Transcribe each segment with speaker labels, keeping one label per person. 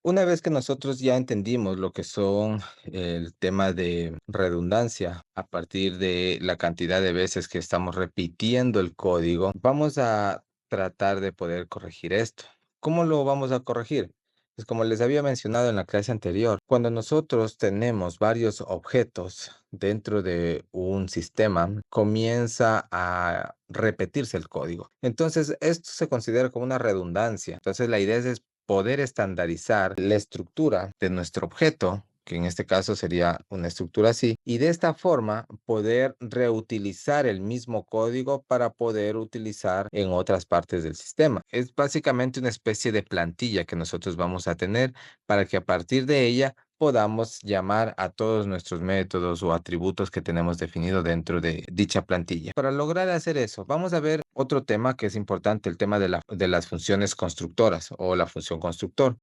Speaker 1: Una vez que nosotros ya entendimos lo que son el tema de redundancia a partir de la cantidad de veces que estamos repitiendo el código, vamos a tratar de poder corregir esto. ¿Cómo lo vamos a corregir? Pues como les había mencionado en la clase anterior, cuando nosotros tenemos varios objetos dentro de un sistema, comienza a repetirse el código. Entonces, esto se considera como una redundancia. Entonces, la idea es poder estandarizar la estructura de nuestro objeto, que en este caso sería una estructura así, y de esta forma poder reutilizar el mismo código para poder utilizar en otras partes del sistema. Es básicamente una especie de plantilla que nosotros vamos a tener para que a partir de ella podamos llamar a todos nuestros métodos o atributos que tenemos definido dentro de dicha plantilla. Para lograr hacer eso, vamos a ver otro tema que es importante, el tema de las funciones constructoras o la función constructor.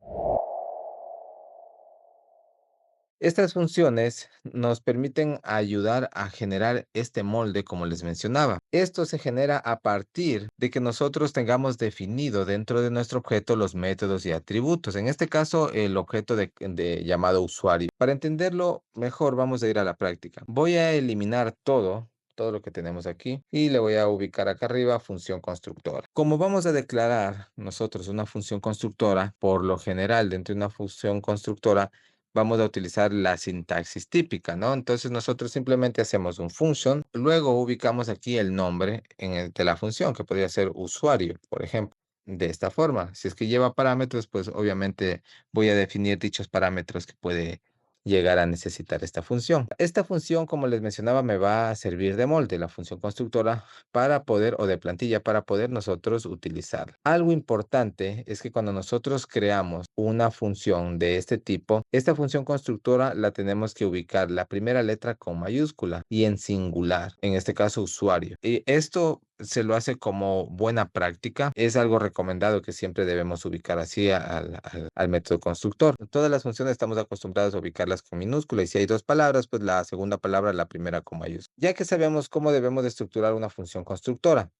Speaker 1: Estas funciones nos permiten ayudar a generar este molde, como les mencionaba. Esto se genera a partir de que nosotros tengamos definido dentro de nuestro objeto los métodos y atributos. En este caso, el objeto de llamado usuario. Para entenderlo mejor, vamos a ir a la práctica. Voy a eliminar todo lo que tenemos aquí y le voy a ubicar acá arriba función constructora. Como vamos a declarar nosotros una función constructora, por lo general dentro de una función constructora vamos a utilizar la sintaxis típica, ¿no? Entonces nosotros simplemente hacemos un function, luego ubicamos aquí el nombre de la función, que podría ser usuario, por ejemplo. De esta forma, si es que lleva parámetros, pues obviamente voy a definir dichos parámetros que puede llegar a necesitar esta función. Esta función, como les mencionaba, me va a servir de molde, la función constructora, para poder, o de plantilla, para poder nosotros utilizarla. Algo importante es que cuando nosotros creamos una función de este tipo, esta función constructora la tenemos que ubicar la primera letra con mayúscula y en singular, en este caso usuario. Y esto se lo hace como buena práctica. Es algo recomendado que siempre debemos ubicar así al método constructor. Todas las funciones estamos acostumbrados a ubicarlas con minúscula y si hay dos palabras, pues la segunda palabra, la primera con mayúscula. Ya que sabemos cómo debemos de estructurar una función constructora,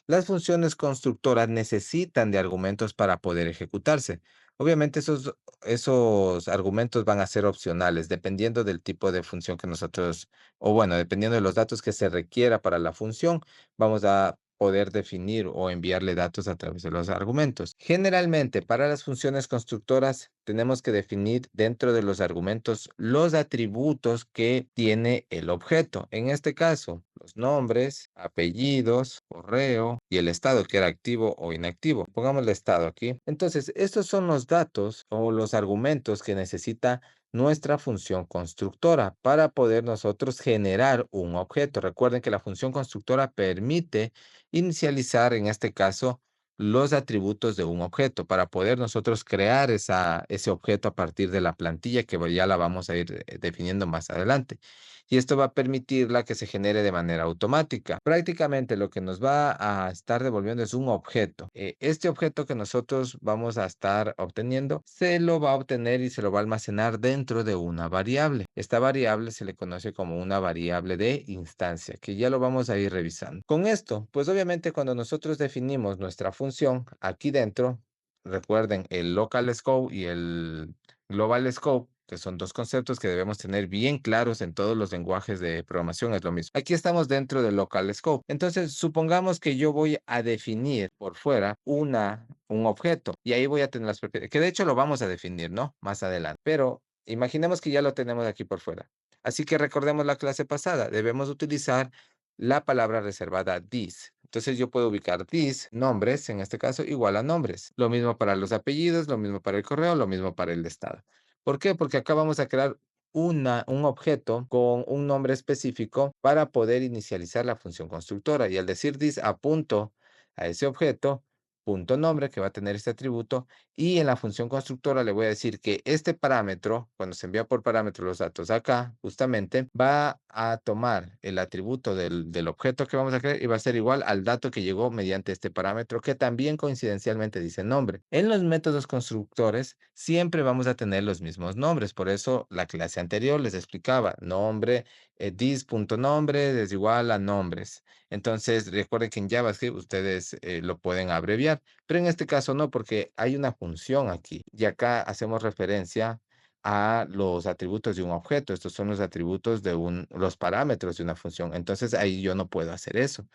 Speaker 1: las funciones constructoras necesitan de argumentos para poder ejecutarse. Obviamente esos argumentos van a ser opcionales dependiendo del tipo de función que nosotros, o bueno, dependiendo de los datos que se requiera para la función, vamos a poder definir o enviarle datos a través de los argumentos. Generalmente, para las funciones constructoras, tenemos que definir dentro de los argumentos los atributos que tiene el objeto. En este caso, los nombres, apellidos, correo y el estado que era activo o inactivo. Pongamos el estado aquí. Entonces, estos son los datos o los argumentos que necesita nuestra función constructora para poder nosotros generar un objeto. Recuerden que la función constructora permite inicializar, en este caso, los atributos de un objeto para poder nosotros crear ese objeto a partir de la plantilla que ya la vamos a ir definiendo más adelante. Y esto va a permitirla que se genere de manera automática. Prácticamente lo que nos va a estar devolviendo es un objeto. Este objeto que nosotros vamos a estar obteniendo se lo va a obtener y se lo va a almacenar dentro de una variable. Esta variable se le conoce como una variable de instancia, que ya lo vamos a ir revisando. Con esto, pues obviamente cuando nosotros definimos nuestra función aquí dentro, recuerden el local scope y el global scope, que son dos conceptos que debemos tener bien claros en todos los lenguajes de programación, es lo mismo. Aquí estamos dentro del local scope. Entonces, supongamos que yo voy a definir por fuera un objeto y ahí voy a tener las propiedades, que de hecho lo vamos a definir, ¿no? Más adelante. Pero imaginemos que ya lo tenemos aquí por fuera. Así que recordemos la clase pasada, debemos utilizar la palabra reservada this. Entonces yo puedo ubicar this, nombres, en este caso, igual a nombres. Lo mismo para los apellidos, lo mismo para el correo, lo mismo para el estado. ¿Por qué? Porque acá vamos a crear un objeto con un nombre específico para poder inicializar la función constructora. Y al decir this apunto a ese objeto, punto nombre que va a tener este atributo y en la función constructora le voy a decir que este parámetro, cuando se envía por parámetro los datos acá, justamente va a tomar el atributo del objeto que vamos a crear y va a ser igual al dato que llegó mediante este parámetro que también coincidencialmente dice nombre. En los métodos constructores siempre vamos a tener los mismos nombres, por eso la clase anterior les explicaba nombre this.nombre es igual a nombres. Entonces, recuerden que en JavaScript ustedes lo pueden abreviar, pero en este caso no, porque hay una función aquí. Y acá hacemos referencia a los atributos de un objeto. Estos son los atributos de los parámetros de una función. Entonces, ahí yo no puedo hacer eso,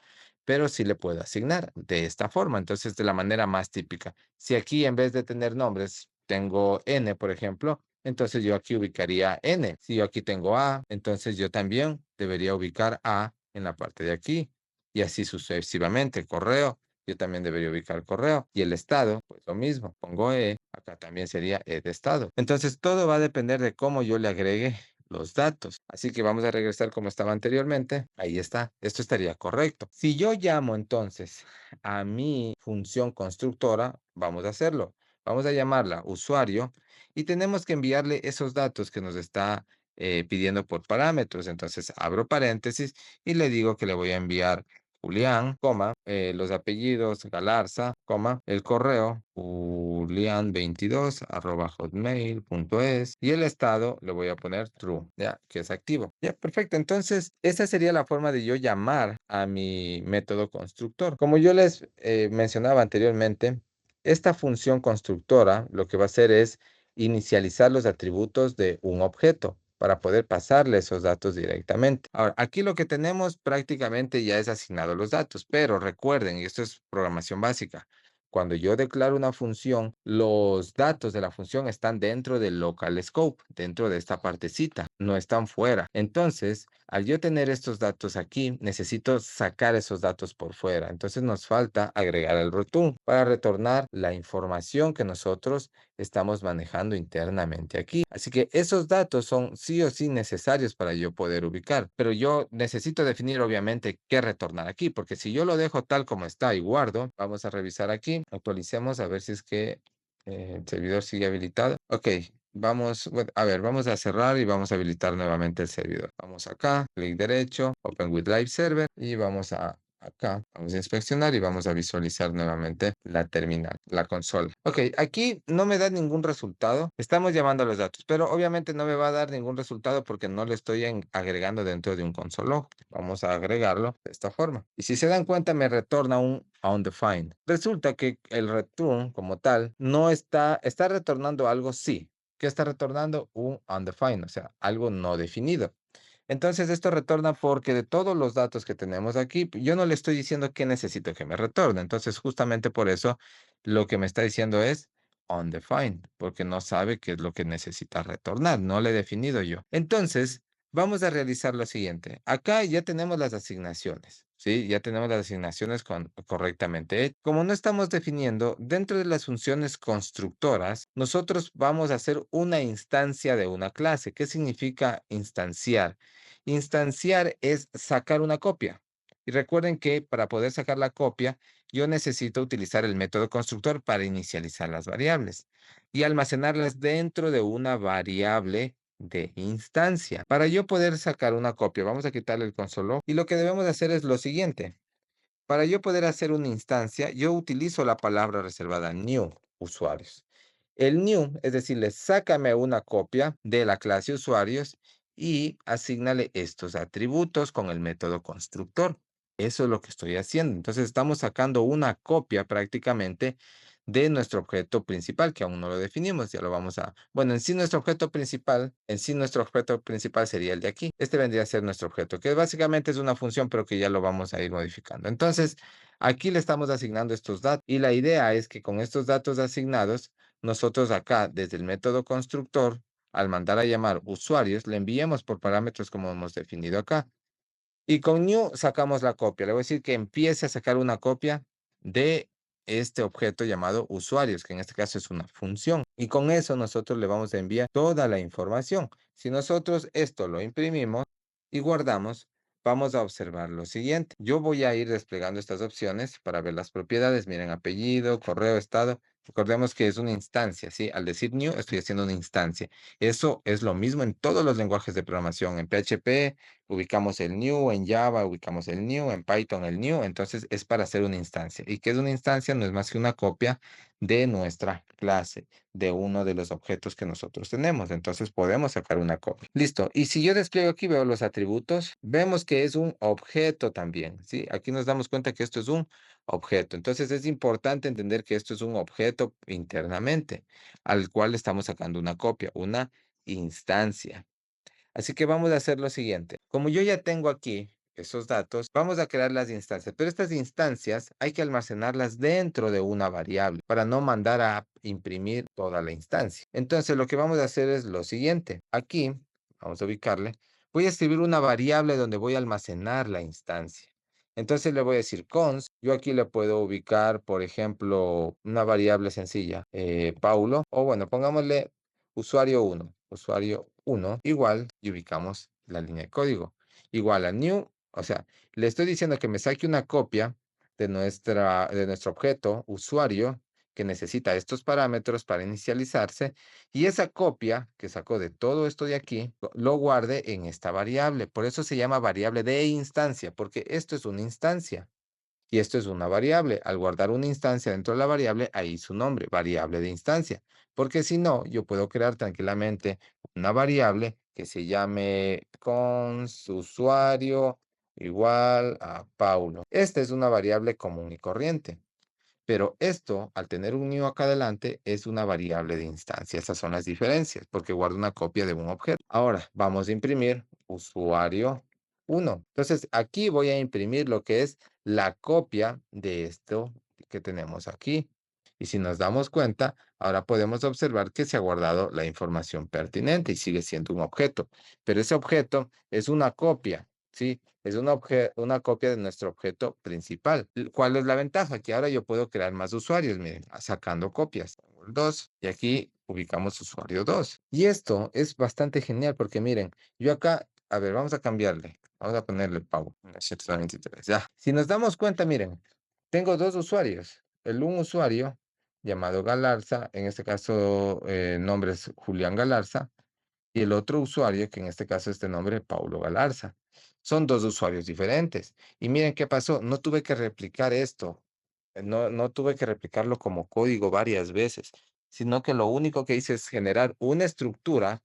Speaker 1: pero sí le puedo asignar de esta forma. Entonces, de la manera más típica. Si aquí en vez de tener nombres tengo n, por ejemplo, entonces yo aquí ubicaría n. Si yo aquí tengo a, entonces yo también debería ubicar a en la parte de aquí. Y así sucesivamente. Correo, yo también debería ubicar correo. Y el estado, pues lo mismo. Pongo acá también sería de estado. Entonces todo va a depender de cómo yo le agregue los datos. Así que vamos a regresar como estaba anteriormente. Ahí está. Esto estaría correcto. Si yo llamo entonces a mi función constructora, vamos a hacerlo. Vamos a llamarla usuario y tenemos que enviarle esos datos que nos está pidiendo por parámetros. Entonces abro paréntesis y le digo que le voy a enviar Julián, coma, los apellidos Galarza, coma, el correo julian22@hotmail.es y el estado le voy a poner true, ya, que es activo. Ya, perfecto. Entonces, esa sería la forma de yo llamar a mi método constructor. Como yo les mencionaba anteriormente, esta función constructora lo que va a hacer es inicializar los atributos de un objeto para poder pasarle esos datos directamente. Ahora, aquí lo que tenemos prácticamente ya es asignado los datos, pero recuerden, y esto es programación básica, cuando yo declaro una función, los datos de la función están dentro del local scope, dentro de esta partecita, no están fuera. Entonces, al yo tener estos datos aquí, necesito sacar esos datos por fuera. Entonces nos falta agregar el return para retornar la información que nosotros estamos manejando internamente aquí. Así que esos datos son sí o sí necesarios para yo poder ubicar, pero yo necesito definir obviamente qué retornar aquí, porque si yo lo dejo tal como está y guardo, vamos a revisar aquí, actualicemos a ver si es que el servidor sigue habilitado. Ok, vamos, bueno, a ver, vamos a cerrar y vamos a habilitar nuevamente el servidor. Vamos acá, clic derecho, Open with Live Server y vamos a acá, vamos a inspeccionar y vamos a visualizar nuevamente la terminal, la consola. Ok, aquí no me da ningún resultado. Estamos llamando a los datos, pero obviamente no me va a dar ningún resultado porque no lo estoy agregando dentro de un console log. Vamos a agregarlo de esta forma. Y si se dan cuenta, me retorna un undefined. Resulta que el return como tal no está retornando algo sí. ¿Qué está retornando? Un undefined, o sea, algo no definido. Entonces esto retorna porque de todos los datos que tenemos aquí, yo no le estoy diciendo qué necesito que me retorne. Entonces justamente por eso lo que me está diciendo es undefined, porque no sabe qué es lo que necesita retornar, no le he definido yo. Entonces vamos a realizar lo siguiente. Acá ya tenemos las asignaciones, ¿sí? Ya tenemos las asignaciones correctamente hechas. Como no estamos definiendo, dentro de las funciones constructoras, nosotros vamos a hacer una instancia de una clase. ¿Qué significa instanciar? Instanciar es sacar una copia. Y recuerden que para poder sacar la copia, yo necesito utilizar el método constructor para inicializar las variables y almacenarlas dentro de una variable de instancia. Para yo poder sacar una copia, vamos a quitarle el console log y lo que debemos hacer es lo siguiente. Para yo poder hacer una instancia, yo utilizo la palabra reservada new usuarios. El new, es decirle, sácame una copia de la clase usuarios y asígnale estos atributos con el método constructor. Eso es lo que estoy haciendo. Entonces estamos sacando una copia prácticamente de nuestro objeto principal, que aún no lo definimos, ya lo vamos a... Bueno, en sí nuestro objeto principal sería el de aquí. Este vendría a ser nuestro objeto, que básicamente es una función, pero que ya lo vamos a ir modificando. Entonces, aquí le estamos asignando estos datos y la idea es que con estos datos asignados, nosotros acá, desde el método constructor, al mandar a llamar usuarios, le enviemos por parámetros como hemos definido acá. Y con new sacamos la copia. Le voy a decir que empiece a sacar una copia de este objeto llamado usuarios, que en este caso es una función. Y con eso nosotros le vamos a enviar toda la información. Si nosotros esto lo imprimimos y guardamos, vamos a observar lo siguiente. Yo voy a ir desplegando estas opciones para ver las propiedades. Miren, apellido, correo, estado. Recordemos que es una instancia, ¿sí? Al decir new, estoy haciendo una instancia. Eso es lo mismo en todos los lenguajes de programación, en PHP, ubicamos el new, en Java ubicamos el new, en Python el new, entonces es para hacer una instancia. ¿Y qué es una instancia? No es más que una copia de nuestra clase, de uno de los objetos que nosotros tenemos. Entonces podemos sacar una copia. Listo. Y si yo despliego aquí, veo los atributos, vemos que es un objeto también, ¿sí? Aquí nos damos cuenta que esto es un objeto. Entonces es importante entender que esto es un objeto internamente, al cual estamos sacando una copia, una instancia. Así que vamos a hacer lo siguiente. Como yo ya tengo aquí esos datos, vamos a crear las instancias, pero estas instancias hay que almacenarlas dentro de una variable para no mandar a imprimir toda la instancia. Entonces lo que vamos a hacer es lo siguiente. Aquí, vamos a ubicarle, voy a escribir una variable donde voy a almacenar la instancia. Entonces le voy a decir const. Yo aquí le puedo ubicar, por ejemplo, una variable sencilla, Paulo, o bueno, pongámosle usuario 1 igual, y ubicamos la línea de código, igual a new, o sea, le estoy diciendo que me saque una copia de nuestro objeto usuario que necesita estos parámetros para inicializarse, y esa copia que sacó de todo esto de aquí, lo guarde en esta variable. Por eso se llama variable de instancia, porque esto es una instancia. Y esto es una variable. Al guardar una instancia dentro de la variable, ahí su nombre, variable de instancia. Porque si no, yo puedo crear tranquilamente una variable que se llame const usuario igual a Paulo. Esta es una variable común y corriente. Pero esto, al tener un new acá adelante, es una variable de instancia. Esas son las diferencias, porque guarda una copia de un objeto. Ahora, vamos a imprimir usuario 1. Entonces, aquí voy a imprimir lo que es la copia de esto que tenemos aquí. Y si nos damos cuenta, ahora podemos observar que se ha guardado la información pertinente y sigue siendo un objeto. Pero ese objeto es una copia, ¿sí? Es una copia de nuestro objeto principal. ¿Cuál es la ventaja? Que ahora yo puedo crear más usuarios, miren, sacando copias. Tengo el 2 y aquí ubicamos usuario 2. Y esto es bastante genial porque miren, yo acá, a ver, vamos a cambiarle. Vamos a ponerle Pau, 123. Ya. Si nos damos cuenta, miren, tengo dos usuarios. Un usuario llamado Galarza, en este caso nombre es Julián Galarza, y el otro usuario, que en este caso es de nombre Paulo Galarza. Son dos usuarios diferentes. Y miren qué pasó, no tuve que replicar esto, no tuve que replicarlo como código varias veces, sino que lo único que hice es generar una estructura,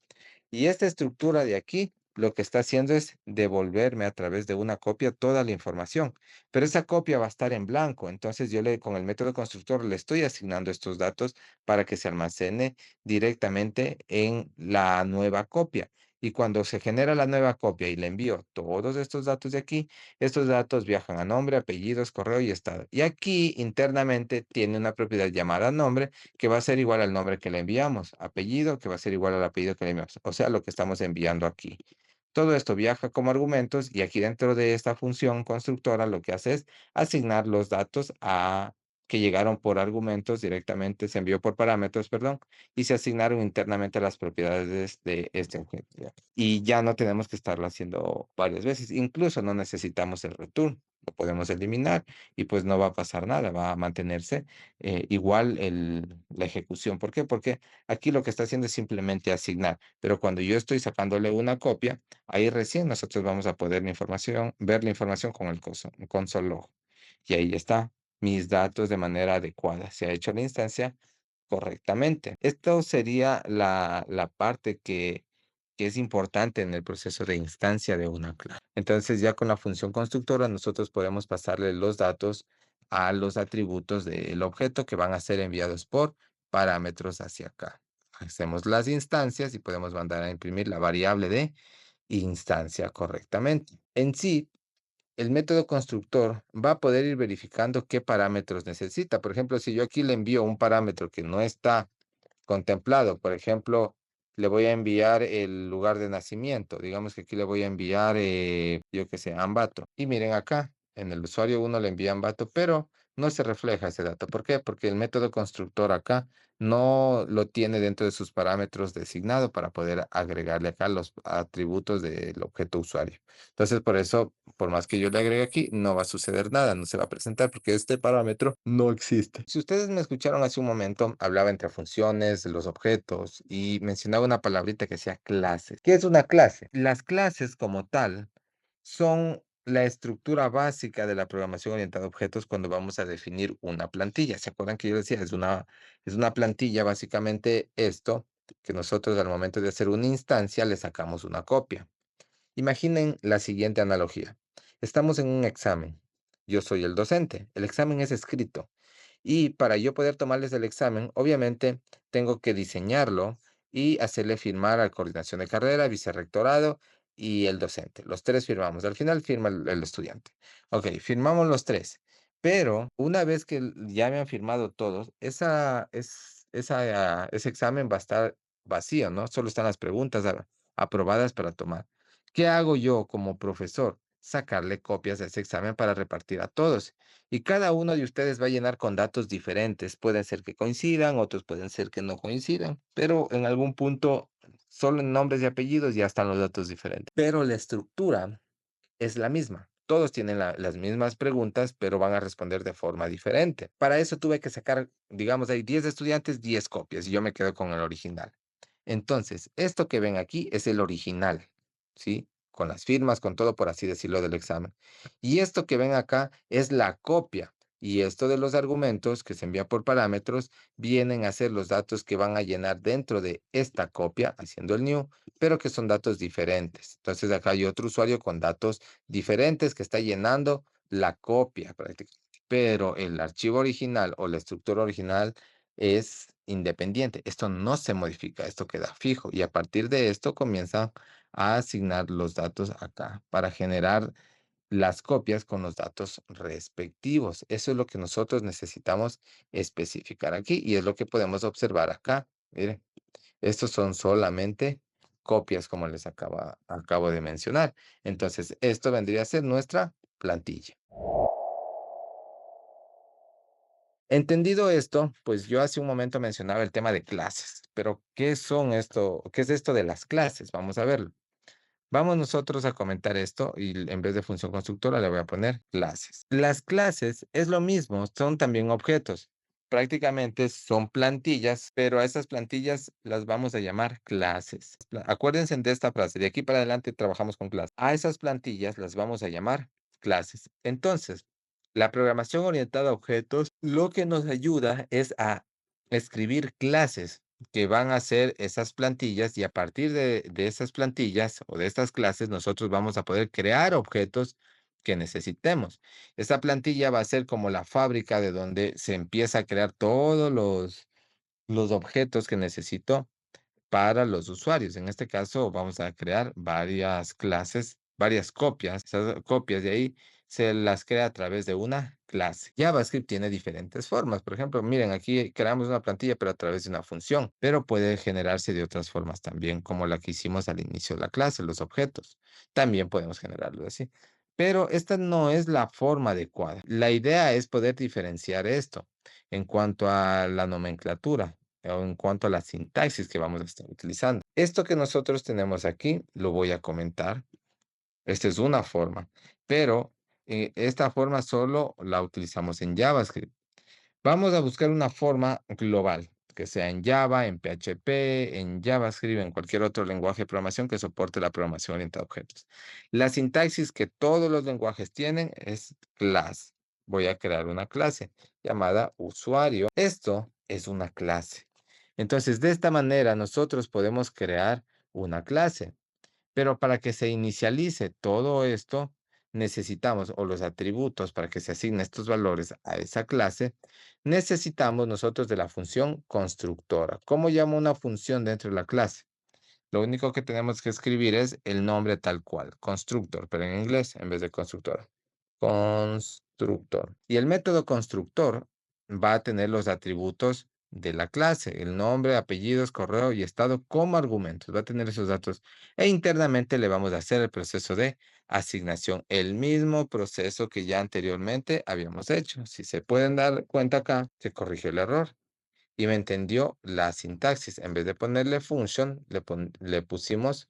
Speaker 1: y esta estructura de aquí lo que está haciendo es devolverme a través de una copia toda la información, pero esa copia va a estar en blanco. Entonces con el método constructor le estoy asignando estos datos para que se almacene directamente en la nueva copia. Y cuando se genera la nueva copia y le envío todos estos datos de aquí, estos datos viajan a nombre, apellidos, correo y estado. Y aquí internamente tiene una propiedad llamada nombre, que va a ser igual al nombre que le enviamos, apellido, que va a ser igual al apellido que le enviamos, o sea, lo que estamos enviando aquí. Todo esto viaja como argumentos, y aquí dentro de esta función constructora lo que hace es asignar los datos que llegaron por argumentos directamente, se envió por parámetros, perdón, y se asignaron internamente las propiedades de este objeto. Y ya no tenemos que estarlo haciendo varias veces. Incluso no necesitamos el return. Lo podemos eliminar y pues no va a pasar nada. Va a mantenerse igual la ejecución. ¿Por qué? Porque aquí lo que está haciendo es simplemente asignar. Pero cuando yo estoy sacándole una copia, ahí recién nosotros vamos a poder ver la información con el console log. Y ahí está mis datos de manera adecuada. Se ha hecho la instancia correctamente. Esto sería la parte que es importante en el proceso de instancia de una clase. Entonces, ya con la función constructora, nosotros podemos pasarle los datos a los atributos del objeto que van a ser enviados por parámetros hacia acá. Hacemos las instancias y podemos mandar a imprimir la variable de instancia correctamente. En sí, el método constructor va a poder ir verificando qué parámetros necesita. Por ejemplo, si yo aquí le envío un parámetro que no está contemplado. Por ejemplo, le voy a enviar el lugar de nacimiento. Digamos que aquí le voy a enviar, yo qué sé, Ambato. Y miren acá, en el usuario 1 le envía Ambato, pero no se refleja ese dato. ¿Por qué? Porque el método constructor acá no lo tiene dentro de sus parámetros designado para poder agregarle acá los atributos del objeto usuario. Entonces, por eso, por más que yo le agregue aquí, no va a suceder nada, no se va a presentar porque este parámetro no existe. Si ustedes me escucharon hace un momento, hablaba entre funciones, los objetos y mencionaba una palabrita que decía clases. ¿Qué es una clase? Las clases como tal son la estructura básica de la programación orientada a objetos cuando vamos a definir una plantilla. ¿Se acuerdan que yo decía? Es una plantilla, básicamente esto, que nosotros al momento de hacer una instancia le sacamos una copia. Imaginen la siguiente analogía. Estamos en un examen. Yo soy el docente. El examen es escrito. Y para yo poder tomarles el examen, obviamente tengo que diseñarlo y hacerle firmar a coordinación de carrera, vicerrectorado y el docente. Los tres firmamos. Al final firma el estudiante. Ok, firmamos los tres. Pero una vez que ya me han firmado todos, ese examen va a estar vacío, ¿no? Solo están las preguntas aprobadas para tomar. ¿Qué hago yo como profesor? Sacarle copias de ese examen para repartir a todos. Y cada uno de ustedes va a llenar con datos diferentes. Pueden ser que coincidan, otros pueden ser que no coincidan, pero en algún punto, solo en nombres y apellidos ya están los datos diferentes. Pero la estructura es la misma. Todos tienen las mismas preguntas, pero van a responder de forma diferente. Para eso tuve que sacar, digamos, hay 10 estudiantes, 10 copias, y yo me quedo con el original. Entonces, esto que ven aquí es el original, ¿sí? Con las firmas, con todo, por así decirlo, del examen. Y esto que ven acá es la copia. Y esto de los argumentos que se envía por parámetros vienen a ser los datos que van a llenar dentro de esta copia, haciendo el new, pero que son datos diferentes. Entonces, acá hay otro usuario con datos diferentes que está llenando la copia prácticamente. Pero el archivo original o la estructura original es independiente. Esto no se modifica, esto queda fijo. Y a partir de esto comienza a asignar los datos acá para generar las copias con los datos respectivos. Eso es lo que nosotros necesitamos especificar aquí y es lo que podemos observar acá. Miren, estos son solamente copias, como les acabo de mencionar. Entonces, esto vendría a ser nuestra plantilla. Entendido esto, pues yo hace un momento mencionaba el tema de clases, pero ¿qué son esto? ¿Qué es esto de las clases? Vamos a verlo. Vamos nosotros a comentar esto y en vez de función constructora le voy a poner clases. Las clases es lo mismo, son también objetos. Prácticamente son plantillas, pero a esas plantillas las vamos a llamar clases. Acuérdense de esta frase, de aquí para adelante trabajamos con clases. A esas plantillas las vamos a llamar clases. Entonces, la programación orientada a objetos lo que nos ayuda es a escribir clases que van a ser esas plantillas y a partir de esas plantillas o de estas clases nosotros vamos a poder crear objetos que necesitemos. Esta plantilla va a ser como la fábrica de donde se empieza a crear todos los objetos que necesito para los usuarios. En este caso, vamos a crear varias clases, varias copias. Esas copias de ahí se las crea a través de una clase. JavaScript tiene diferentes formas. Por ejemplo, miren, aquí creamos una plantilla, pero a través de una función, pero puede generarse de otras formas también, como la que hicimos al inicio de la clase, los objetos. También podemos generarlo así. Pero esta no es la forma adecuada. La idea es poder diferenciar esto en cuanto a la nomenclatura o en cuanto a la sintaxis que vamos a estar utilizando. Esto que nosotros tenemos aquí, lo voy a comentar. Esta es una forma, pero esta forma solo la utilizamos en JavaScript. Vamos a buscar una forma global, que sea en Java, en PHP, en JavaScript, en cualquier otro lenguaje de programación que soporte la programación orientada a objetos. La sintaxis que todos los lenguajes tienen es class. Voy a crear una clase llamada usuario. Esto es una clase. Entonces, de esta manera nosotros podemos crear una clase. Pero para que se inicialice todo esto, necesitamos, o los atributos para que se asignen estos valores a esa clase, necesitamos nosotros de la función constructora. ¿Cómo llamo una función dentro de la clase? Lo único que tenemos que escribir es el nombre tal cual, constructor, pero en inglés en vez de constructora. Constructor. Y el método constructor va a tener los atributos de la clase, el nombre, apellidos, correo y estado como argumentos. Va a tener esos datos. E internamente le vamos a hacer el proceso de asignación, el mismo proceso que ya anteriormente habíamos hecho. Si se pueden dar cuenta acá, se corrigió el error y me entendió la sintaxis. En vez de ponerle function, le pusimos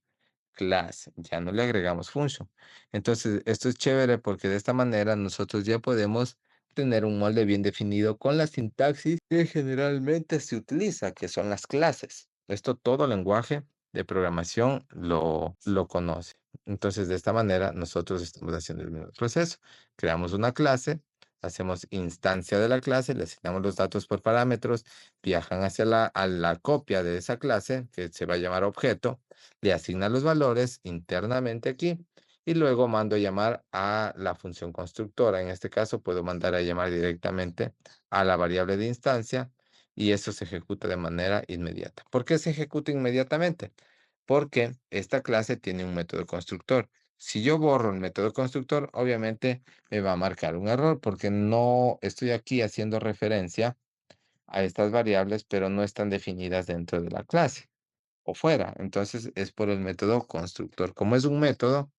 Speaker 1: class, ya no le agregamos function. Entonces, esto es chévere porque de esta manera nosotros ya podemos tener un molde bien definido con la sintaxis que generalmente se utiliza, que son las clases. Esto todo lenguaje de programación lo conoce. Entonces, de esta manera, nosotros estamos haciendo el mismo proceso. Creamos una clase, hacemos instancia de la clase, le asignamos los datos por parámetros, viajan hacia a la copia de esa clase, que se va a llamar objeto, le asignan los valores internamente aquí, y luego mando a llamar a la función constructora. En este caso, puedo mandar a llamar directamente a la variable de instancia y eso se ejecuta de manera inmediata. ¿Por qué se ejecuta inmediatamente? Porque esta clase tiene un método constructor. Si yo borro el método constructor, obviamente me va a marcar un error porque no estoy aquí haciendo referencia a estas variables, pero no están definidas dentro de la clase o fuera. Entonces es por el método constructor. Como es un método,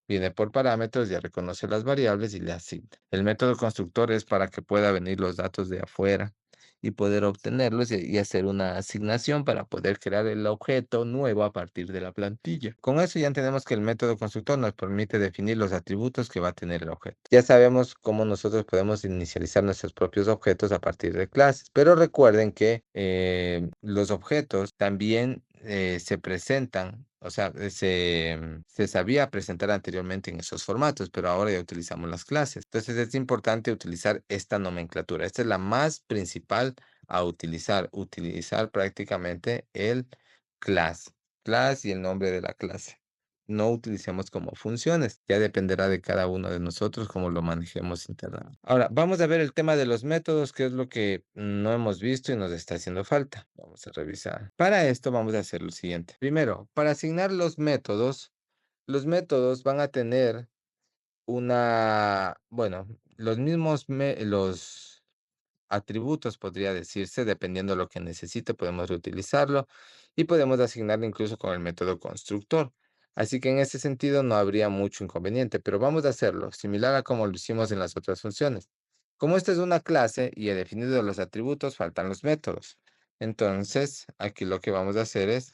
Speaker 1: viene por parámetros, ya reconoce las variables y le asigna. El método constructor es para que pueda venir los datos de afuera y poder obtenerlos y hacer una asignación para poder crear el objeto nuevo a partir de la plantilla. Con eso ya entendemos que el método constructor nos permite definir los atributos que va a tener el objeto. Ya sabemos cómo nosotros podemos inicializar nuestros propios objetos a partir de clases, pero recuerden que los objetos también se presentan, o sea, se sabía presentar anteriormente en esos formatos, pero ahora ya utilizamos las clases. Entonces es importante utilizar esta nomenclatura. Esta es la más principal a utilizar. Utilizar prácticamente el class. Class y el nombre de la clase. No utilicemos como funciones. Ya dependerá de cada uno de nosotros cómo lo manejemos internamente. Ahora, vamos a ver el tema de los métodos, que es lo que no hemos visto y nos está haciendo falta. Vamos a revisar. Para esto vamos a hacer lo siguiente. Primero, para asignar los métodos van a tener bueno, los atributos, podría decirse, dependiendo de lo que necesite, podemos reutilizarlo y podemos asignarlo incluso con el método constructor. Así que en ese sentido no habría mucho inconveniente, pero vamos a hacerlo similar a como lo hicimos en las otras funciones. Como esta es una clase y he definido los atributos, faltan los métodos. Entonces, aquí lo que vamos a hacer es,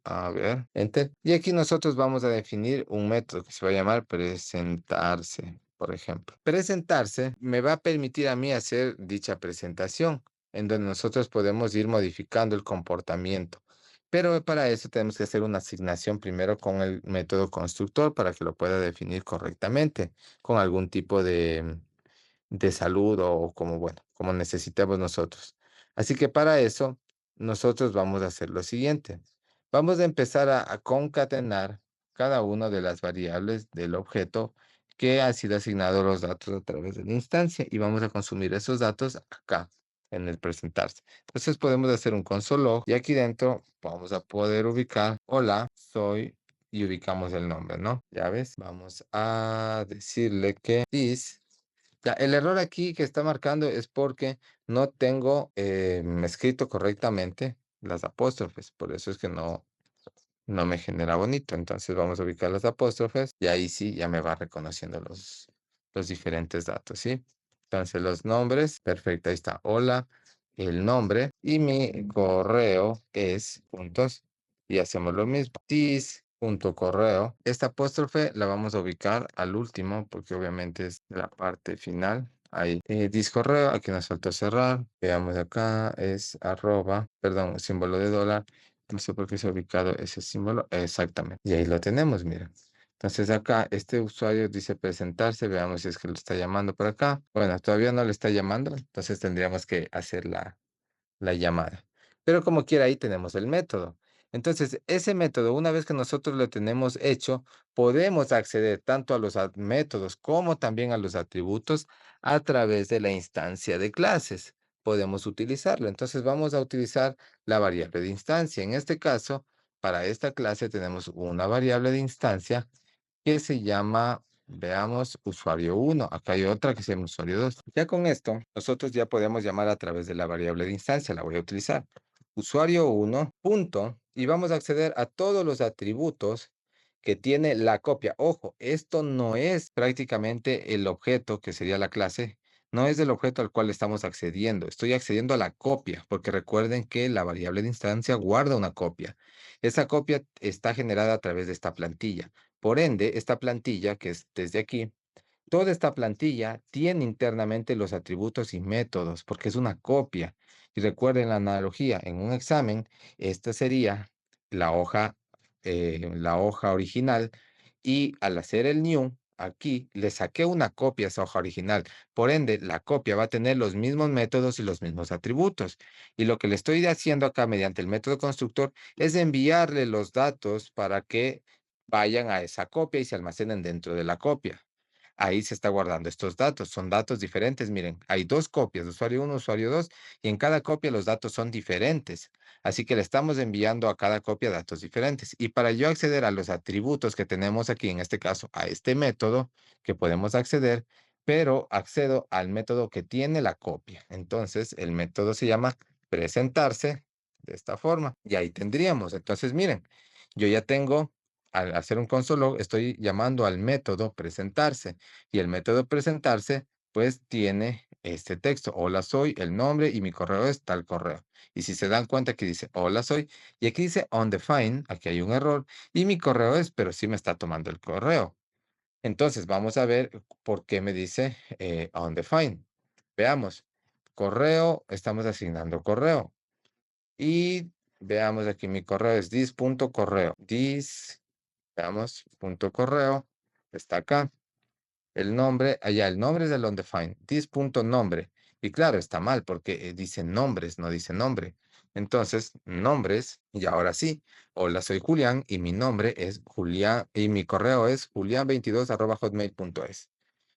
Speaker 1: a ver, enter. Y aquí nosotros vamos a definir un método que se va a llamar presentarse. Por ejemplo, presentarse me va a permitir a mí hacer dicha presentación, en donde nosotros podemos ir modificando el comportamiento. Pero para eso tenemos que hacer una asignación primero con el método constructor para que lo pueda definir correctamente, con algún tipo de salud o como, bueno, como necesitemos nosotros. Así que para eso, nosotros vamos a hacer lo siguiente. Vamos a empezar a concatenar cada una de las variables del objeto que ha sido asignado los datos a través de la instancia y vamos a consumir esos datos acá en el presentarse. Entonces podemos hacer un console log y aquí dentro vamos a poder ubicar, hola, soy, y ubicamos el nombre, ¿no? Ya ves, vamos a decirle que this. Ya, el error aquí que está marcando es porque no tengo escrito correctamente las apóstrofes, por eso es que no me genera bonito. Entonces vamos a ubicar las apóstrofes y ahí sí ya me va reconociendo los diferentes datos, ¿sí? Entonces los nombres, perfecto, ahí está. Hola, el nombre y mi correo es puntos y hacemos lo mismo. Correo. Esta apóstrofe la vamos a ubicar al último porque obviamente es la parte final. Ahí, discorreo, aquí nos faltó cerrar. Veamos acá, es arroba, perdón, símbolo de dólar. No sé por qué se ha ubicado ese símbolo. Exactamente. Y ahí lo tenemos, mira. Entonces acá este usuario dice presentarse. Veamos si es que lo está llamando por acá. Bueno, todavía no le está llamando. Entonces tendríamos que hacer la llamada. Pero como quiera, ahí tenemos el método. Entonces, ese método, una vez que nosotros lo tenemos hecho, podemos acceder tanto a los métodos como también a los atributos a través de la instancia de clases. Podemos utilizarlo. Entonces, vamos a utilizar la variable de instancia. En este caso, para esta clase tenemos una variable de instancia que se llama, veamos, usuario 1. Acá hay otra que se llama usuario 2. Ya con esto, nosotros ya podemos llamar a través de la variable de instancia. La voy a utilizar. Usuario 1, punto, y vamos a acceder a todos los atributos que tiene la copia. Ojo, esto no es prácticamente el objeto que sería la clase. No es el objeto al cual estamos accediendo. Estoy accediendo a la copia, porque recuerden que la variable de instancia guarda una copia. Esa copia está generada a través de esta plantilla. Por ende, esta plantilla, que es desde aquí, toda esta plantilla tiene internamente los atributos y métodos, porque es una copia. Y recuerden la analogía, en un examen, esta sería la hoja original, y al hacer el new, aquí le saqué una copia a esa hoja original. Por ende, la copia va a tener los mismos métodos y los mismos atributos. Y lo que le estoy haciendo acá mediante el método constructor es enviarle los datos para que vayan a esa copia y se almacenen dentro de la copia. Ahí se está guardando estos datos. Son datos diferentes. Miren, hay dos copias, usuario uno, usuario 2, y en cada copia los datos son diferentes. Así que le estamos enviando a cada copia datos diferentes. Y para yo acceder a los atributos que tenemos aquí, en este caso, a este método que podemos acceder, pero accedo al método que tiene la copia. Entonces, el método se llama presentarse de esta forma. Y ahí tendríamos. Entonces, miren, yo ya tengo, al hacer un console log, estoy llamando al método presentarse. Y el método presentarse, pues tiene este texto. Hola, soy el nombre y mi correo es tal correo. Y si se dan cuenta que dice hola, soy, y aquí dice undefined, aquí hay un error, y mi correo es, pero sí me está tomando el correo. Entonces, vamos a ver por qué me dice undefined. Veamos. Correo, estamos asignando correo. Y veamos aquí, mi correo es this.correo. This, veamos, punto correo, está acá. El nombre, allá, el nombre es el undefined. This.nombre. Y claro, está mal porque dice nombres, no dice nombre. Entonces, nombres, y ahora sí. Hola, soy Julián y mi nombre es Julián y mi correo es julian22@hotmail.es.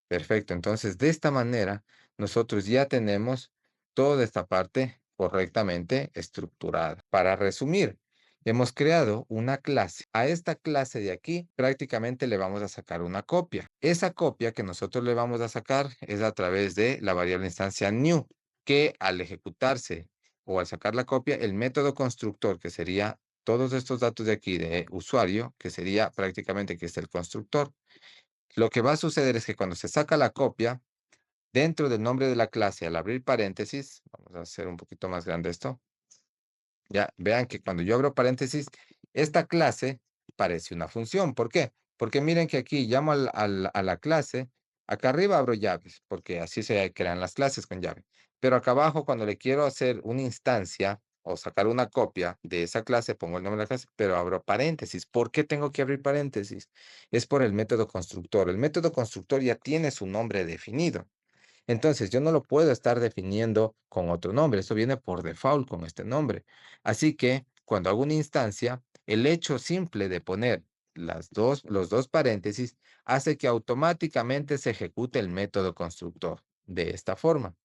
Speaker 1: Perfecto. Entonces, de esta manera, nosotros ya tenemos toda esta parte correctamente estructurada. Para resumir, hemos creado una clase. A esta clase de aquí, prácticamente le vamos a sacar una copia. Esa copia que nosotros le vamos a sacar es a través de la variable instancia new, que al ejecutarse o al sacar la copia, el método constructor, que sería todos estos datos de aquí de usuario, que sería prácticamente que es el constructor, lo que va a suceder es que cuando se saca la copia, dentro del nombre de la clase, al abrir paréntesis, vamos a hacer un poquito más grande esto, ya vean que cuando yo abro paréntesis, esta clase parece una función. ¿Por qué? Porque miren que aquí llamo a la clase, acá arriba abro llaves, porque así se crean las clases con llave. Pero acá abajo, cuando le quiero hacer una instancia o sacar una copia de esa clase, pongo el nombre de la clase, pero abro paréntesis. ¿Por qué tengo que abrir paréntesis? Es por el método constructor. El método constructor ya tiene su nombre definido. Entonces, yo no lo puedo estar definiendo con otro nombre. Eso viene por default con este nombre. Así que cuando hago una instancia, el hecho simple de poner los dos paréntesis hace que automáticamente se ejecute el método constructor de esta forma.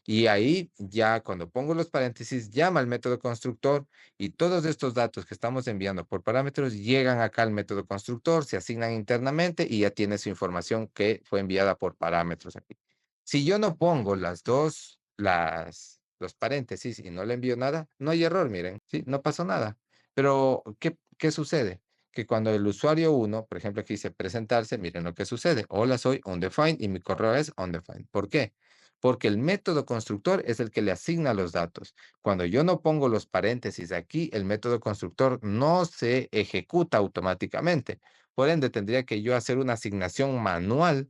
Speaker 1: Y ahí ya cuando pongo los paréntesis, llama al método constructor y todos estos datos que estamos enviando por parámetros llegan acá al método constructor, se asignan internamente y ya tiene su información que fue enviada por parámetros aquí. Si yo no pongo los paréntesis y no le envío nada, no hay error, miren, ¿sí? No pasó nada. Pero, ¿qué sucede? Que cuando el usuario uno, por ejemplo, aquí dice presentarse, miren lo que sucede. Hola, soy undefined y mi correo es undefined. ¿Por qué? Porque el método constructor es el que le asigna los datos. Cuando yo no pongo los paréntesis aquí, el método constructor no se ejecuta automáticamente. Por ende, tendría que yo hacer una asignación manual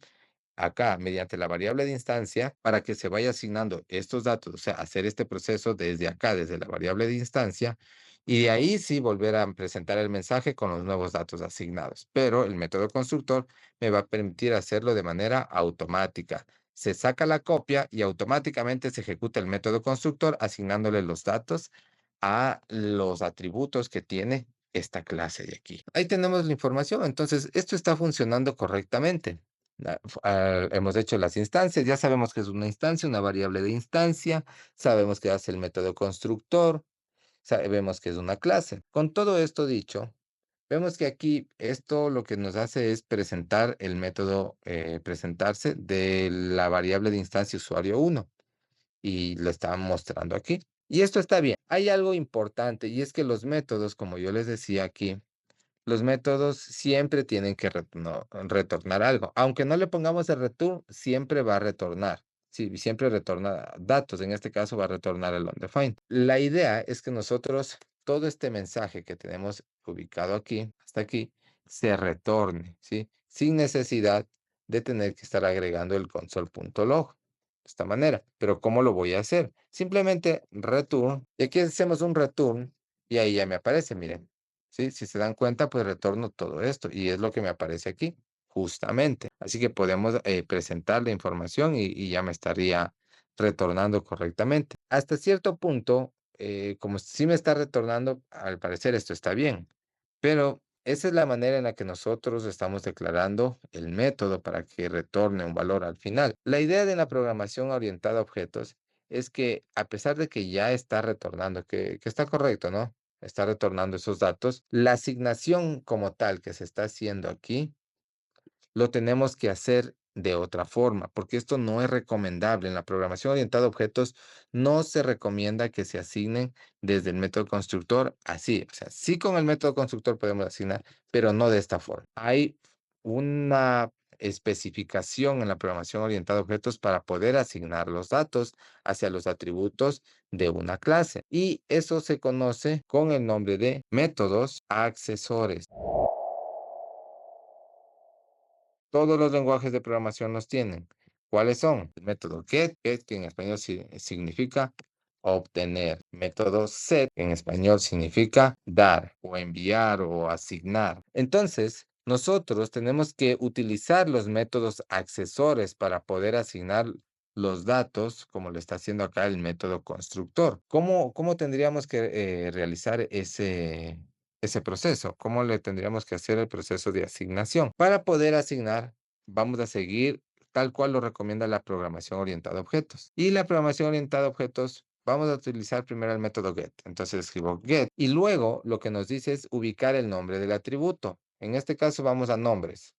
Speaker 1: acá mediante la variable de instancia para que se vaya asignando estos datos, o sea, hacer este proceso desde acá, desde la variable de instancia, y de ahí sí volver a presentar el mensaje con los nuevos datos asignados. Pero el método constructor me va a permitir hacerlo de manera automática. Se saca la copia y automáticamente se ejecuta el método constructor asignándole los datos a los atributos que tiene esta clase de aquí. Ahí tenemos la información. Entonces, esto está funcionando correctamente. Hemos hecho las instancias, ya sabemos que es una instancia, una variable de instancia, sabemos que hace el método constructor, sabemos que es una clase. Con todo esto dicho, vemos que aquí esto lo que nos hace es presentar el método presentarse de la variable de instancia usuario uno y lo está mostrando aquí. Y esto está bien. Hay algo importante y es que los métodos, como yo les decía aquí, los métodos siempre tienen que retornar algo. Aunque no le pongamos el return, siempre va a retornar. Sí, siempre retorna datos. En este caso va a retornar el undefined. La idea es que nosotros, todo este mensaje que tenemos ubicado aquí, hasta aquí, se retorne, ¿sí? Sin necesidad de tener que estar agregando el console.log. De esta manera. Pero ¿cómo lo voy a hacer? Simplemente return. Y aquí hacemos un return y ahí ya me aparece, miren. ¿sí? Si se dan cuenta, pues retorno todo esto y es lo que me aparece aquí, justamente. Así que podemos presentar la información y ya me estaría retornando correctamente. Hasta cierto punto, como sí me está retornando, al parecer esto está bien, pero esa es la manera en la que nosotros estamos declarando el método para que retorne un valor al final. La idea de la programación orientada a objetos es que a pesar de que ya está retornando, que está correcto, ¿no? Está retornando esos datos, la asignación como tal que se está haciendo aquí lo tenemos que hacer de otra forma, porque esto no es recomendable. En la programación orientada a objetos no se recomienda que se asignen desde el método constructor así. O sea, sí con el método constructor podemos asignar, pero no de esta forma. Hay una especificación en la programación orientada a objetos para poder asignar los datos hacia los atributos de una clase. Y eso se conoce con el nombre de métodos accesores. Todos los lenguajes de programación los tienen. ¿Cuáles son? El método get, que en español significa obtener. Método set, que en español significa dar o enviar o asignar. Entonces, nosotros tenemos que utilizar los métodos accesores para poder asignar los datos, como lo está haciendo acá el método constructor. ¿Cómo tendríamos que realizar ese proceso? ¿Cómo le tendríamos que hacer el proceso de asignación? Para poder asignar, vamos a seguir tal cual lo recomienda la programación orientada a objetos. Y la programación orientada a objetos, vamos a utilizar primero el método get. Entonces escribo get y luego lo que nos dice es ubicar el nombre del atributo. En este caso vamos a nombres.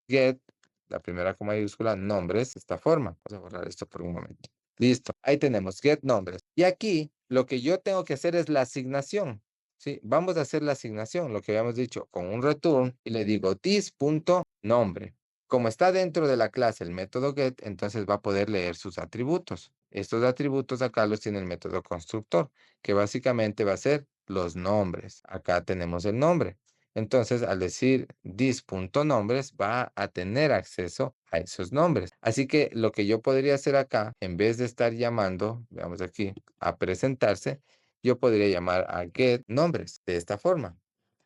Speaker 1: Get, la primera con mayúscula, nombres, de esta forma. Vamos a borrar esto por un momento. Listo. Ahí tenemos get nombres. Y aquí lo que yo tengo que hacer es la asignación. ¿Sí? Vamos a hacer la asignación, lo que habíamos dicho, con un return y le digo this.nombre. Como está dentro de la clase el método get, entonces va a poder leer sus atributos. Estos atributos acá los tiene el método constructor, que básicamente va a ser los nombres. Acá tenemos el nombre. Entonces, al decir this.nombres, va a tener acceso a esos nombres. Así que lo que yo podría hacer acá, en vez de estar llamando, veamos aquí, a presentarse, yo podría llamar a get nombres de esta forma.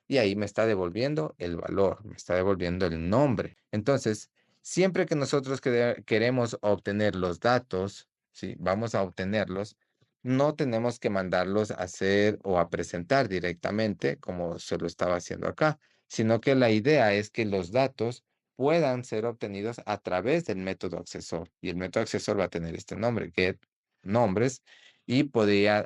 Speaker 1: Y ahí me está devolviendo el valor, me está devolviendo el nombre. Entonces, siempre que nosotros queremos obtener los datos, ¿sí? Vamos a obtenerlos, no tenemos que mandarlos a hacer o a presentar directamente como se lo estaba haciendo acá, sino que la idea es que los datos puedan ser obtenidos a través del método accesor. Y el método accesor va a tener este nombre, get nombres, y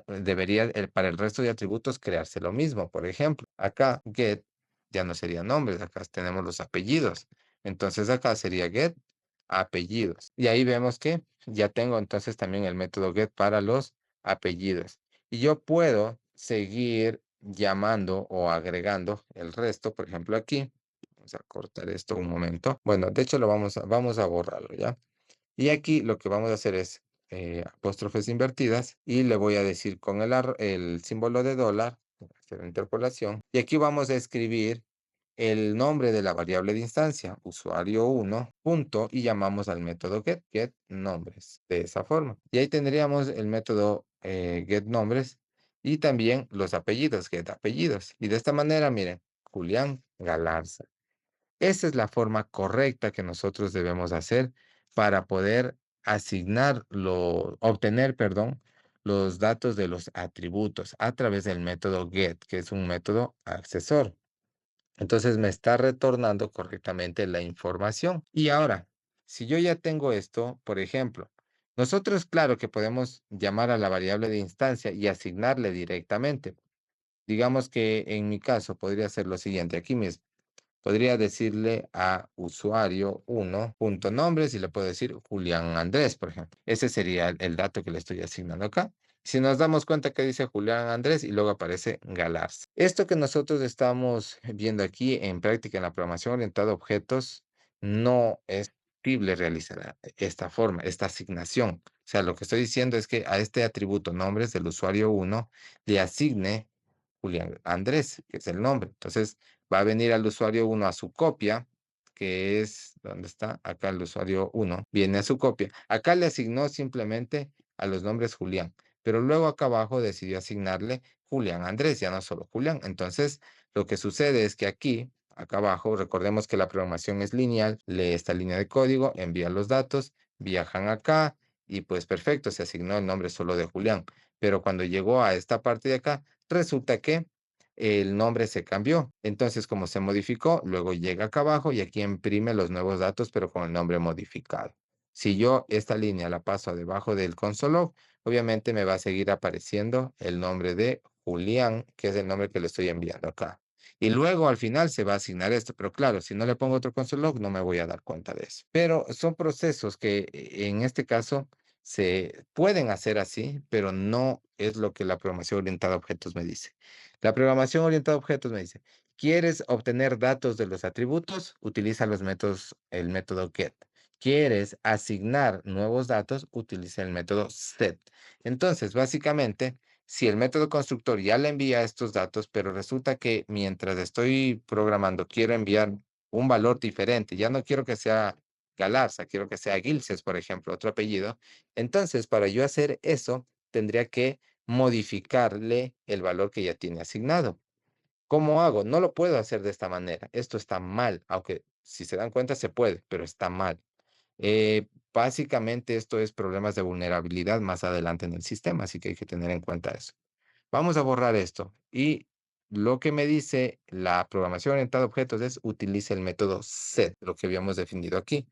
Speaker 1: debería, para el resto de atributos crearse lo mismo. Por ejemplo, acá get ya no sería nombres, acá tenemos los apellidos. Entonces acá sería get apellidos. Y ahí vemos que ya tengo entonces también el método get para los apellidos. Y yo puedo seguir llamando o agregando el resto, por ejemplo aquí. Vamos a cortar esto un momento. Bueno, de hecho vamos a borrarlo, ¿ya? Y aquí lo que vamos a hacer es apóstrofes invertidas y le voy a decir con el símbolo de dólar, hacer interpolación, y aquí vamos a escribir el nombre de la variable de instancia, usuario 1, punto, y llamamos al método get nombres, de esa forma. Y ahí tendríamos el método get nombres y también los apellidos, get apellidos. Y de esta manera, miren, Julián Galarza. Esa es la forma correcta que nosotros debemos hacer para poder obtener, perdón, los datos de los atributos a través del método get, que es un método accesor. Entonces me está retornando correctamente la información. Y ahora, si yo ya tengo esto, por ejemplo, nosotros claro que podemos llamar a la variable de instancia y asignarle directamente. Digamos que en mi caso podría ser lo siguiente, aquí mismo. Podría decirle a usuario 1.nombres y le puedo decir Julián Andrés, por ejemplo. Ese sería el dato que le estoy asignando acá. Si nos damos cuenta que dice Julián Andrés y luego aparece Galarza. Esto que nosotros estamos viendo aquí en práctica en la programación orientada a objetos no es posible realizar esta forma, esta asignación. O sea, lo que estoy diciendo es que a este atributo nombres del usuario 1 le asigne Julián Andrés, que es el nombre. Entonces, va a venir al usuario 1 a su copia, que es, ¿dónde está? Acá el usuario 1 viene a su copia. Acá le asignó simplemente a los nombres Julián, pero luego acá abajo decidió asignarle Julián Andrés, ya no solo Julián. Entonces, Lo que sucede es que aquí, acá abajo, recordemos que la programación es lineal, lee esta línea de código, envía los datos, viajan acá y pues perfecto, se asignó el nombre solo de Julián. Pero cuando llegó a esta parte de acá, resulta que el nombre se cambió. Entonces, como se modificó, luego llega acá abajo y aquí imprime los nuevos datos, pero con el nombre modificado. Si yo esta línea la paso debajo del console log, obviamente me va a seguir apareciendo el nombre de Julián, que es el nombre que le estoy enviando acá. Y luego al final se va a asignar esto, pero claro, si no le pongo otro console log, no me voy a dar cuenta de eso. Pero son procesos que en este caso se pueden hacer así, pero no es lo que la programación orientada a objetos me dice. La programación orientada a objetos me dice, ¿quieres obtener datos de los atributos? Utiliza los métodos, el método get. ¿Quieres asignar nuevos datos? Utiliza el método set. Entonces, básicamente, si el método constructor ya le envía estos datos, pero resulta que mientras estoy programando quiero enviar un valor diferente, ya no quiero que sea Galarza, quiero que sea Gilces, por ejemplo, otro apellido. Entonces, para yo hacer eso, tendría que modificarle el valor que ya tiene asignado. ¿Cómo hago? No lo puedo hacer de esta manera. Esto está mal, aunque si se dan cuenta se puede, pero está mal. Básicamente esto es problemas de vulnerabilidad más adelante en el sistema, así que hay que tener en cuenta eso. Vamos a borrar esto y lo que me dice la programación orientada a objetos es utilice el método set, lo que habíamos definido aquí.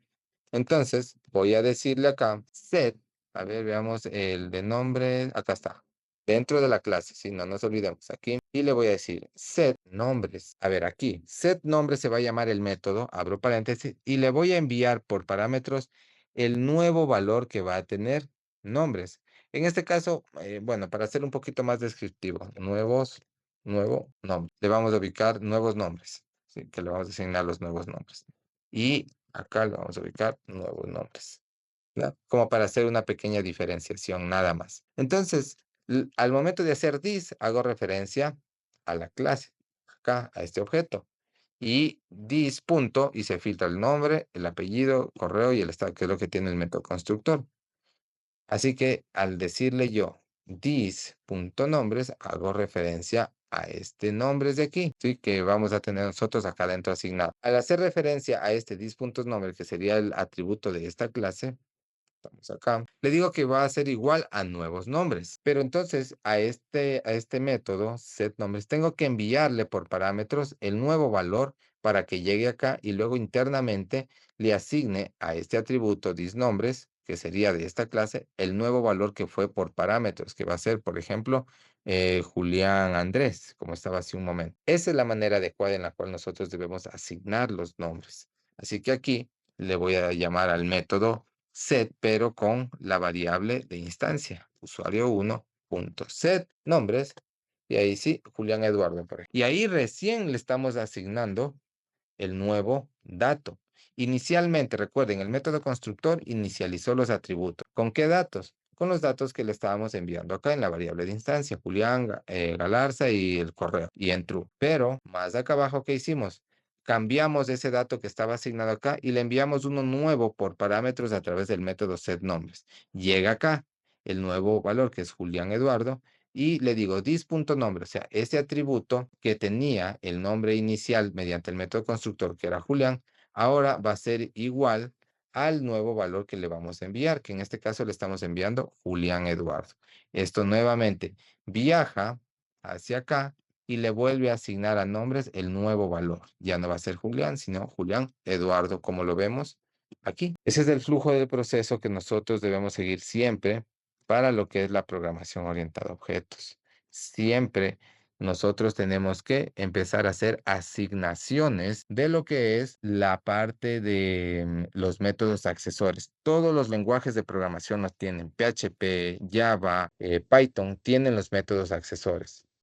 Speaker 1: Entonces, voy a decirle acá set, a ver, veamos el de nombre, acá está, dentro de la clase, si no nos olvidemos aquí, y le voy a decir set nombres. A ver, aquí, set nombres se va a llamar el método, abro paréntesis, y le voy a enviar por parámetros el nuevo valor que va a tener nombres. En este caso, bueno, para ser un poquito más descriptivo, nuevo nombre. Le vamos a ubicar nuevos nombres, ¿sí? Que le vamos a asignar los nuevos nombres. Y acá le vamos a ubicar nuevos nombres, ¿no? Como para hacer una pequeña diferenciación, nada más. Entonces, al momento de hacer this, hago referencia a la clase, acá, a este objeto. Y this punto, y se filtra el nombre, el apellido, correo y el estado, que es lo que tiene el método constructor. Así que al decirle yo this.nombres, hago referencia a este nombres de aquí, ¿sí? Que vamos a tener nosotros acá dentro asignado. Al hacer referencia a este this.nombres, que sería el atributo de esta clase, estamos acá, le digo que va a ser igual a nuevos nombres. Pero entonces a este método setNombres tengo que enviarle por parámetros el nuevo valor para que llegue acá y luego internamente le asigne a este atributo thisNombres, que sería de esta clase, el nuevo valor que fue por parámetros, que va a ser, por ejemplo, Julián Andrés, como estaba hace un momento. Esa es la manera adecuada en la cual nosotros debemos asignar los nombres. Así que aquí le voy a llamar al método set, pero con la variable de instancia, usuario1.set nombres, y ahí sí, Julián Eduardo, por ejemplo. Y ahí recién le estamos asignando el nuevo dato. Inicialmente, recuerden, el método constructor inicializó los atributos. ¿Con qué datos? Con los datos que le estábamos enviando acá en la variable de instancia, Julián, Galarza y el correo, y en true. Pero más acá abajo, ¿qué hicimos? Cambiamos ese dato que estaba asignado acá y le enviamos uno nuevo por parámetros a través del método setNombres. Llega acá el nuevo valor que es Julián Eduardo y le digo this.nombre, o sea, este atributo que tenía el nombre inicial mediante el método constructor, que era Julián, ahora va a ser igual al nuevo valor que le vamos a enviar, que en este caso le estamos enviando Julián Eduardo. Esto nuevamente viaja hacia acá y le vuelve a asignar a nombres el nuevo valor. Ya no va a ser Julián, sino Julián Eduardo, como lo vemos aquí. Ese es el flujo del proceso que nosotros debemos seguir siempre para lo que es la programación orientada a objetos. Siempre nosotros tenemos que empezar a hacer asignaciones de lo que es la parte de los métodos accesorios. Todos los lenguajes de programación los tienen. PHP, Java, Python tienen los métodos accesorios.